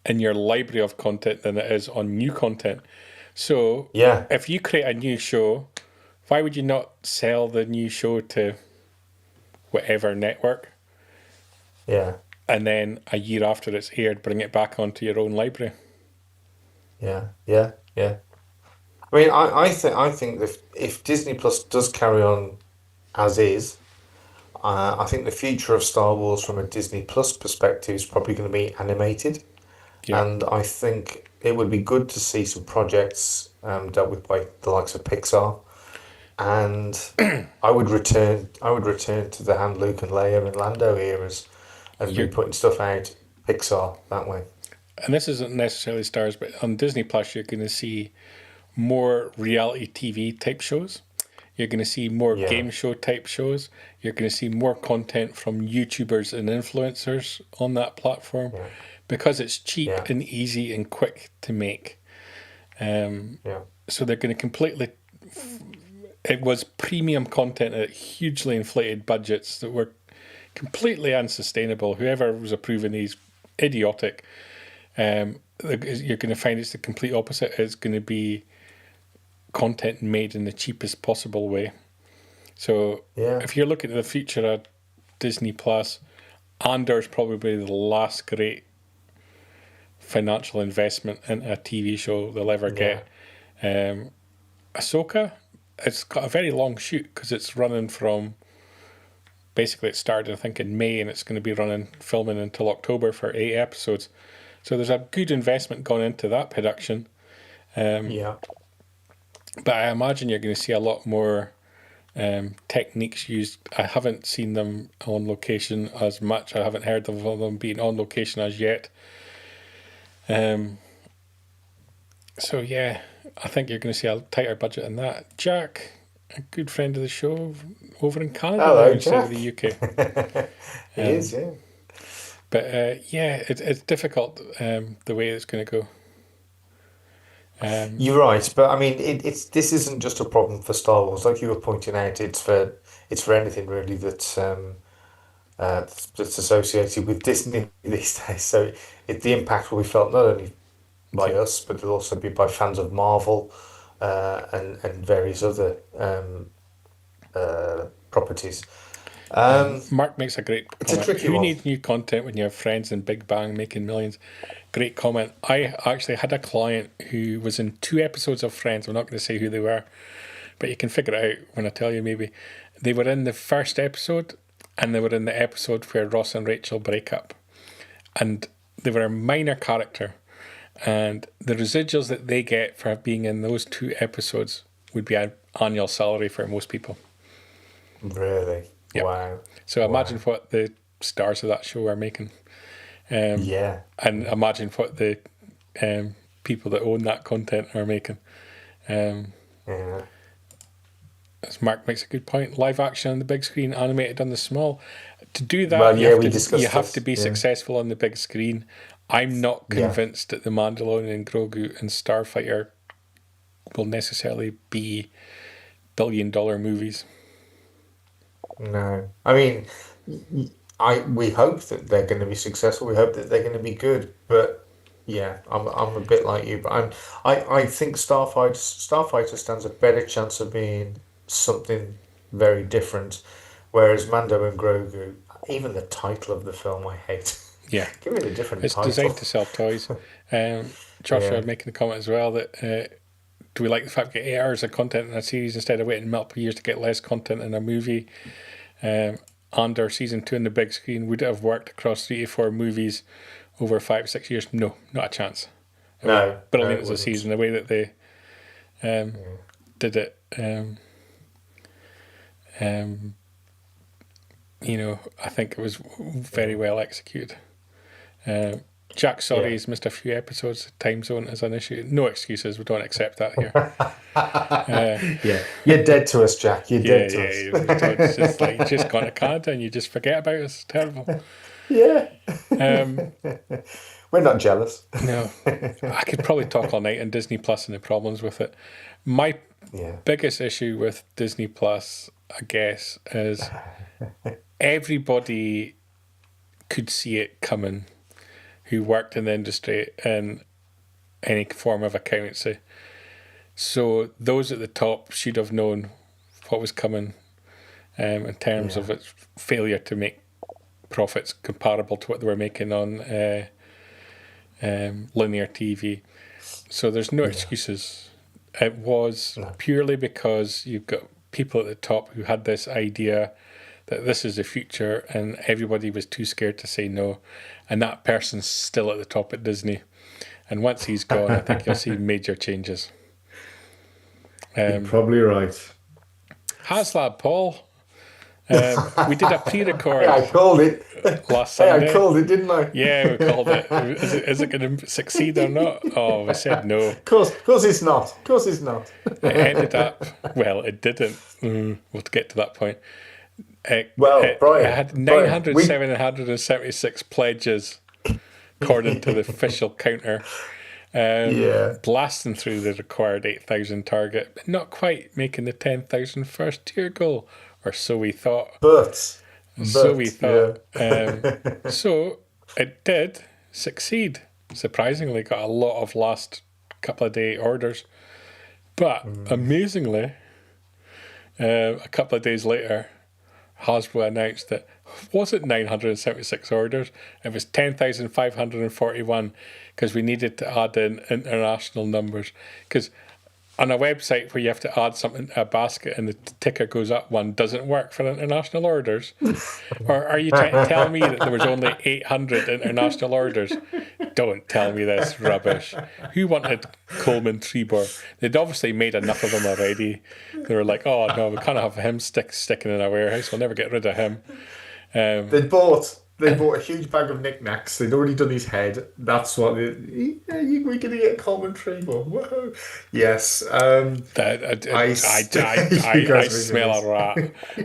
in your library of content than it is on new content. So if you create a new show, why would you not sell the new show to whatever network? Yeah. And then a year after it's aired, bring it back onto your own library. Yeah. I mean, I think that if Disney Plus does carry on as is, I think the future of Star Wars from a Disney Plus perspective is probably going to be animated. Yeah. And I think it would be good to see some projects dealt with by the likes of Pixar. And I would return to the Han, Luke and Leia and Lando eras and be putting stuff out Pixar that way. And this isn't necessarily Stars, but on Disney Plus you're going to see more reality TV type shows. You're going to see more game show type shows. You're going to see more content from YouTubers and influencers on that platform. Yeah. Because it's cheap and easy and quick to make. So they're going to completely... It was premium content at hugely inflated budgets that were completely unsustainable. Whoever was approving these, idiotic. You're going to find it's the complete opposite. It's going to be content made in the cheapest possible way. So if you're looking at the future of Disney Plus, Andor's probably the last great financial investment in a TV show they'll ever get. Ahsoka, it's got a very long shoot because it's running from, basically it started I think in May and it's going to be filming until October for 8 episodes. So there's a good investment gone into that production. But I imagine you're going to see a lot more techniques used. I haven't seen them on location as much. I haven't heard of them being on location as yet. So yeah, I think you're going to see a tighter budget in that. Jack, a good friend of the show over in Canada now instead of the UK. He is, yeah. But yeah, it's difficult the way it's going to go. You're right, but I mean, this isn't just a problem for Star Wars. Like you were pointing out, it's for anything really that's associated with Disney these days. So the impact will be felt not only by us, but it'll also be by fans of Marvel and various other properties. Mark makes a great comment. It's a tricky Who one. needs new content when you have friends in Big Bang making millions? Great comment. I actually had a client who was in 2 episodes of Friends. I'm not going to say who they were, but you can figure it out when I tell you maybe. They were in the first episode and they were in the episode where Ross and Rachel break up. And they were a minor character. And the residuals that they get for being in those 2 episodes would be an annual salary for most people. Really? Yep. Wow. So imagine what the stars of that show are making. Yeah. And imagine what the people that own that content are making. Yeah. As Mark makes a good point, live action on the big screen, animated on the small. To do that, Well, yeah, you have to be successful on the big screen. I'm not convinced that The Mandalorian and Grogu and Starfighter will necessarily be billion-dollar movies. No. I mean, we hope that they're going to be successful. We hope that they're going to be good. But yeah, I'm a bit like you. But I think Starfighter stands a better chance of being something very different. Whereas Mando and Grogu, even the title of the film, I hate. Yeah. Give it a different It's title. designed to sell toys. Joshua making the comment as well that do we like the fact we get 8 hours of content in a series instead of waiting multiple years to get less content in a movie? And our season 2 on the big screen, would it have worked across 3 to 4 movies over 5 to 6 years? No, not a chance. No. Brilliant as a season, the way that they did it. I think it was very well executed. Jack, sorry, he's missed a few episodes. Time zone is an issue. No excuses. We don't accept that here. You're dead to us, Jack. You're dead to us. It's just like you just gone to Canada and you just forget about us. It's terrible. Yeah. We're not jealous. No, I could probably talk all night on Disney Plus and the problems with it. My biggest issue with Disney Plus, I guess, is everybody could see it coming who worked in the industry in any form of accountancy. So those at the top should have known what was coming in terms of its failure to make profits comparable to what they were making on linear TV. So there's no excuses. It was purely because you've got people at the top who had this idea that this is the future and everybody was too scared to say no. And that person's still at the top at Disney. And once he's gone, I think you'll see major changes. You're probably right. HASLAB, Paul. We did a pre-record. I called it. Last Sunday. I called it, didn't I? Yeah, we called it. Is it going to succeed or not? Oh, we said no. Of course it's not. Of course it's not. It ended up, well, it didn't. We'll get to that point. Brian, it had 976 pledges, according to the official counter. Blasting through the required 8,000 target, but not quite making the 10,000 first tier goal, or so we thought. So it did succeed. Surprisingly, got a lot of last couple of day orders, but amazingly, a couple of days later, Hasbro announced that wasn't 976 orders, it was 10,541 because we needed to add in international numbers. Because on a website where you have to add something to a basket and the ticker goes up one doesn't work for international orders. Or are you trying to tell me that there was only 800 international orders? Don't tell me this rubbish. Who wanted Coleman Trebor? They'd obviously made enough of them already. They were like, oh no, we can't have him sticking in our warehouse. We'll never get rid of him. They bought a huge bag of knickknacks. They'd already done his head. That's what we're going to get Coleman Trebor. Whoa. Yes. I smell a rat.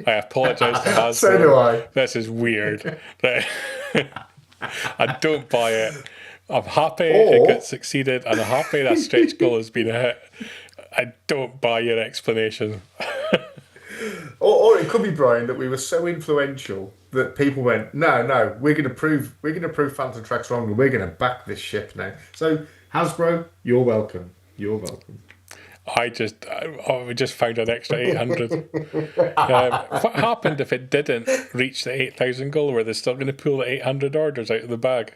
I apologise to Hasbro. So do I. This is weird. I don't buy it. I'm happy it got succeeded, and I'm happy that stretch goal has been hit. I don't buy your explanation. Or it could be, Brian, that we were so influential that people went, no, we're going to prove Phantom Tracks wrong, and we're going to back this ship now. So Hasbro, you're welcome. You're welcome. We just found an extra 800. What happened if it didn't reach the 8,000 goal? Were they still going to pull the 800 orders out of the bag?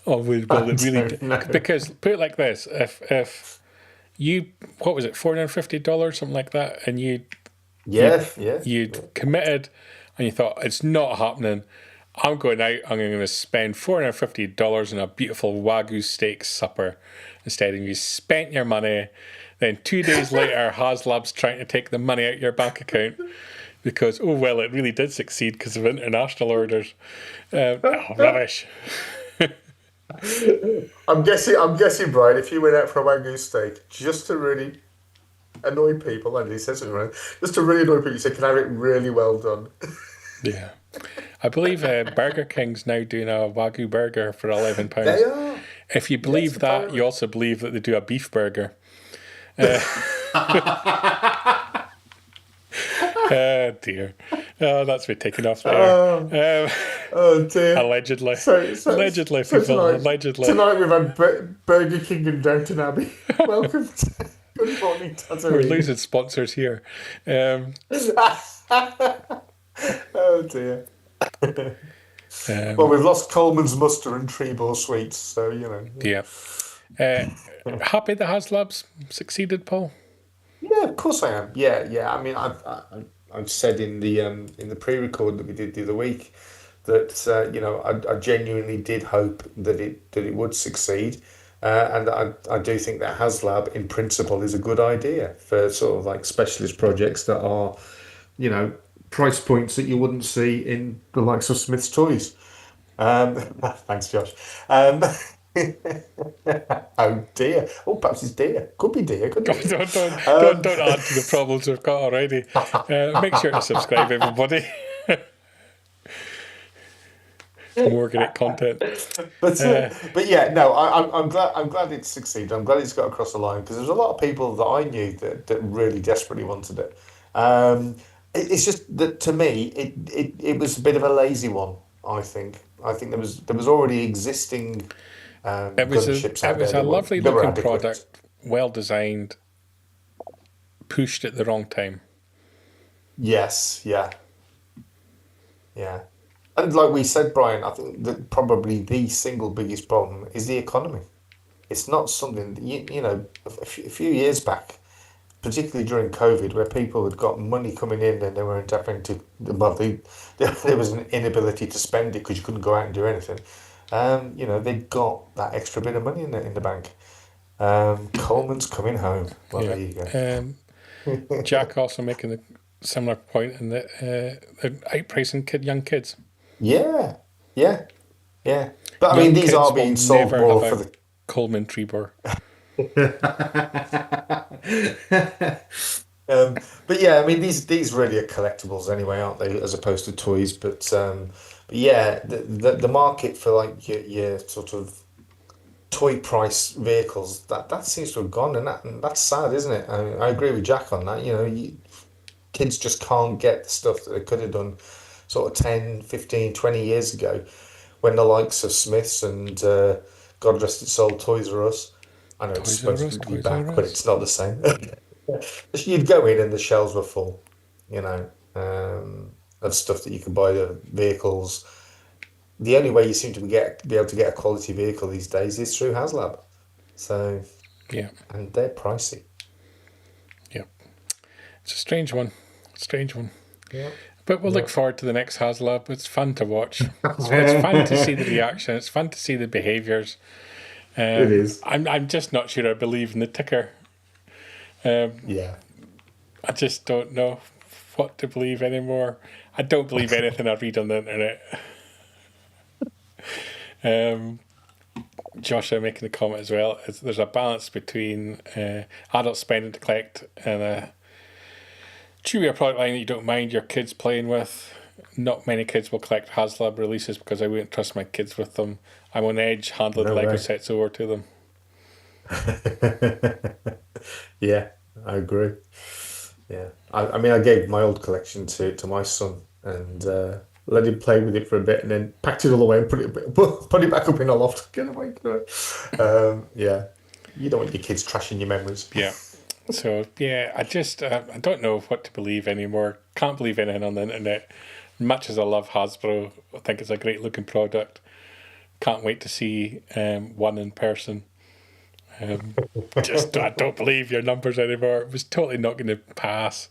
Oh, will it really? Because put it like this: if you, what was it, $450, something like that, and you'd committed, and you thought it's not happening. I'm going out. I'm going to spend $450 on a beautiful Wagyu steak supper instead. And you spent your money. Then 2 days later, HasLab's trying to take the money out of your bank account because it really did succeed because of international orders. Rubbish. I'm guessing, Brian, if you went out for a Wagyu steak just to really annoy people, and he says it right, just to really annoy people, you say, "Can I have it really well done?" Yeah. I believe Burger King's now doing a Wagyu burger for £11. They are. If you believe that, you also believe that they do a beef burger. Oh dear. Oh, that's been taken off there. Oh dear. Allegedly. Allegedly, so people. tonight, Allegedly. Tonight we've had Burger King in Downton Abbey. Welcome to Good Morning Tatooine. We're losing sponsors here. Oh dear. Well, we've lost Coleman's Muster and Trebor Sweets, so you know. Yeah. Happy the HasLabs succeeded, Paul? Yeah, of course I am. Yeah. I mean, I've said in the pre-record that we did the other week that I genuinely did hope that it would succeed, and I do think that HasLab in principle is a good idea for sort of like specialist projects that are, price points that you wouldn't see in the likes of Smith's Toys. Thanks, Josh. Oh dear. Oh, perhaps it's dear. Could be dear. Couldn't it? Don't add to the problems we've got already. Make sure to subscribe, everybody. More great content. But yeah, no, I'm glad it's succeeded. I'm glad it's got across the line because there's a lot of people that I knew that really desperately wanted it. It's just that to me, it was a bit of a lazy one. I think there was already existing. It was a lovely looking product, well designed, pushed at the wrong time. Yes, yeah. And like we said, Brian, I think that probably the single biggest problem is the economy. It's not something a few years back, particularly during COVID, where people had got money coming in and they weren't having to. Well, there was an inability to spend it because you couldn't go out and do anything. They'd got that extra bit of money in the bank. Coleman's coming home. Well, there you go. Jack also making a similar point in that they're outpricing young kids. Yeah. But I mean, these are being sold more for the Coleman Trebor. But yeah, I mean, these really are collectibles anyway, aren't they? As opposed to toys, but yeah, the market for like your sort of toy price vehicles that seems to have gone, and that's sad, isn't it? I agree with Jack on that. Kids just can't get the stuff that they could have done sort of 10, 15, 20 years ago when the likes of Smiths and God rest its soul, Toys R Us. I know it's supposed to be back, but it's not the same. You'd go in and the shelves were full, of stuff that you can buy, the vehicles. The only way you seem to be able to get a quality vehicle these days is through HASLAB. So, yeah. And they're pricey. Yeah. It's a strange one. Yeah. But we'll look forward to the next HASLAB. It's fun to watch. It's fun to see the reaction. It's fun to see the behaviours. It is. I'm just not sure I believe in the ticker. Yeah. I just don't know what to believe anymore. I don't believe anything I read on the internet. Joshua making a comment as well. There's a balance between adult spending to collect and a chewier product line that you don't mind your kids playing with. Not many kids will collect HASLAB releases because I wouldn't trust my kids with them. I'm on edge handling the Lego sets over to them. Yeah, I agree. Yeah, I mean, I gave my old collection to my son and let him play with it for a bit, and then packed it all away and put it back up in a loft. Get away. Yeah, you don't want your kids trashing your memories. Yeah. So yeah, I just I don't know what to believe anymore. Can't believe anything on the internet. Much as I love Hasbro, I think it's a great looking product. Can't wait to see one in person. I don't believe your numbers anymore. It was totally not going to pass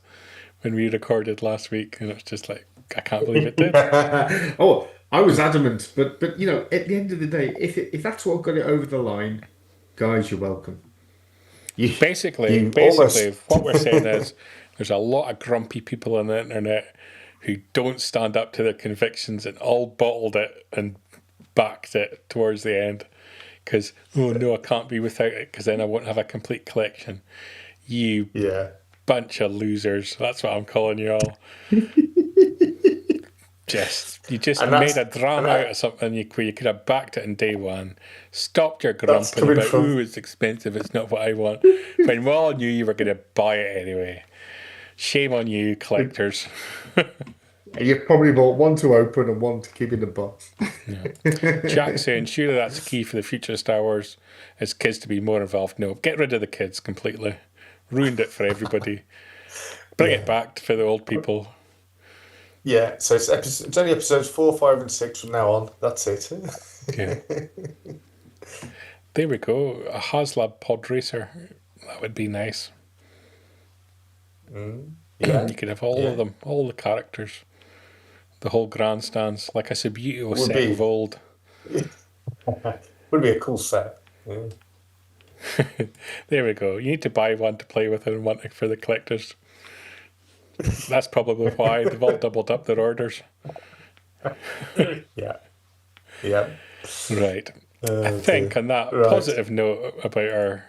when we recorded last week, and it's just like, I can't believe it did. Oh, I was adamant, but you know, at the end of the day, if that's what got it over the line, guys, you're welcome. Basically, what we're saying is there's a lot of grumpy people on the internet who don't stand up to their convictions and all bottled it and backed it towards the end because, oh no, I can't be without it because then I won't have a complete collection. You bunch of losers. That's what I'm calling you all. You just made a drama out of something where you could have backed it in day one, stopped your grumping about, ooh, it's expensive, it's not what I want, when we all knew you were going to buy it anyway. Shame on you, collectors. You've probably bought one to open and one to keep in the box. Yeah. Jack's saying, surely that's the key for the future of Star Wars, is kids to be more involved. No, get rid of the kids completely. Ruined it for everybody. Bring it back for the old people. Yeah, so it's only episodes 4, 5, and 6 from now on. That's it. Yeah. There we go. A HASLAB pod racer. That would be nice. Yeah. You could have all of them, all the characters, the whole grandstands, like a Subbuteo set of old. Would be a cool set. Yeah. There we go. You need to buy one to play with and one for the collectors. That's probably why they've all doubled up their orders. Yeah. Right. I think on that positive note about our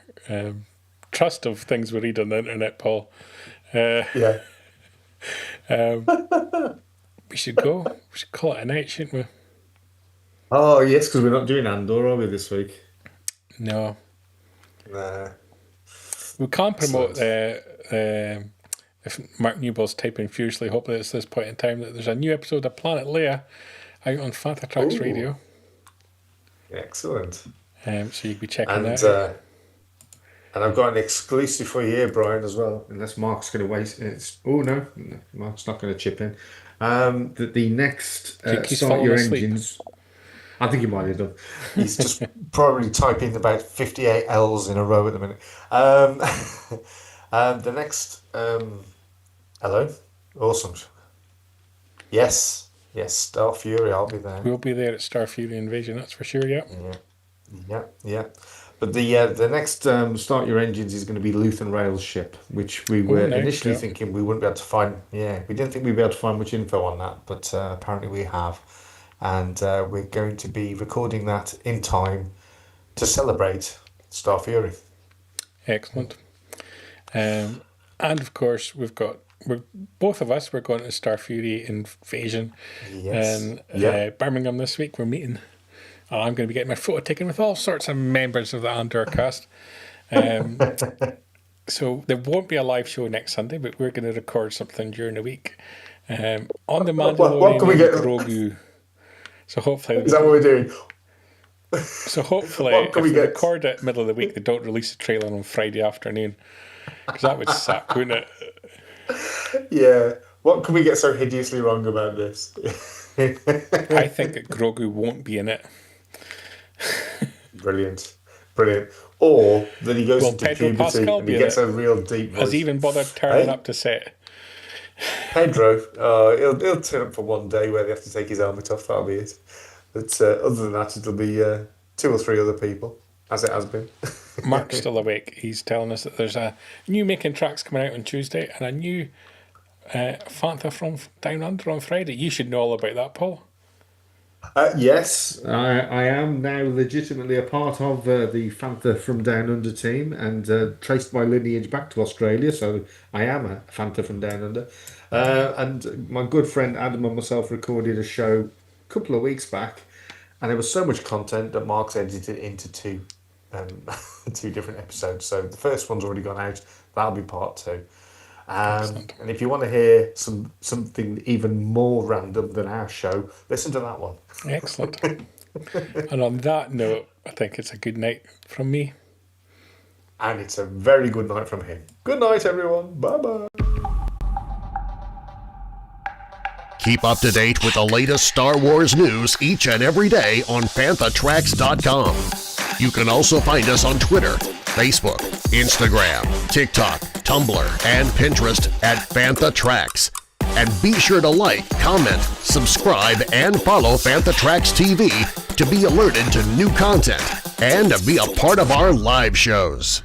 trust of things we read on the internet, Paul. We should go. We should call it a night, shouldn't we? Oh yes, because we're not doing Andor, are we, this week? No. Nah. We can't promote if Mark Newball's typing furiously, hopefully it's this point in time, that there's a new episode of Planet Leia out on Fanta Tracks Radio. Excellent. So you can be checking that. And I've got an exclusive for you here, Brian, as well. Unless Mark's going to waste it. No, Mark's not going to chip in. The next Start Your Engines. I think he might have done. He's just probably typing about 58 L's in a row at the minute. The next... hello? Awesome. Yes, Star Fury, I'll be there. We'll be there at Star Fury Invasion, that's for sure, yeah. But the next Start Your Engines is going to be Luthen Rail's ship, which we were initially thinking we wouldn't be able to find. Yeah, we didn't think we'd be able to find much info on that, but apparently we have. And we're going to be recording that in time to celebrate Star Fury. Excellent. And of course, both of us, we're going to Star Fury Invasion. Yes. And Birmingham this week, we're meeting. I'm going to be getting my photo taken with all sorts of members of the Andor cast. So there won't be a live show next Sunday, but we're going to record something during the week on the Mandalorian Grogu. So hopefully... Is that what we're doing? So hopefully, if we record it middle of the week, they don't release the trailer on Friday afternoon. Because that would suck, wouldn't it? Yeah. What can we get so hideously wrong about this? I think that Grogu won't be in it. Brilliant. Or that he goes Will into Pedro puberty Pascal and be he in gets it? a real deep voice. Has he even bothered turning up to set? Pedro, he'll turn up for one day where they have to take his helmet off. That'll be it. But other than that, it'll be 2 or 3 other people, as it has been. Mark's still awake. He's telling us that there's a new Making Tracks coming out on Tuesday and a new Fantha from Down Under on Friday. You should know all about that, Paul. Yes, I am now legitimately a part of the Fantha from Down Under team and traced my lineage back to Australia, so I am a Fantha from Down Under. And my good friend Adam and myself recorded a show a couple of weeks back, and there was so much content that Mark's edited into 2 different episodes. So the first one's already gone out. That'll be part 2. And if you want to hear something even more random than our show, listen to that one. Excellent. And on that note, I think it's a good night from me. And it's a very good night from him. Good night, everyone. Bye-bye. Keep up to date with the latest Star Wars news each and every day on FanthaTracks.com. You can also find us on Twitter, Facebook, Instagram, TikTok, Tumblr, and Pinterest at Fantha Tracks. And be sure to like, comment, subscribe, and follow Fantha Tracks TV to be alerted to new content and to be a part of our live shows.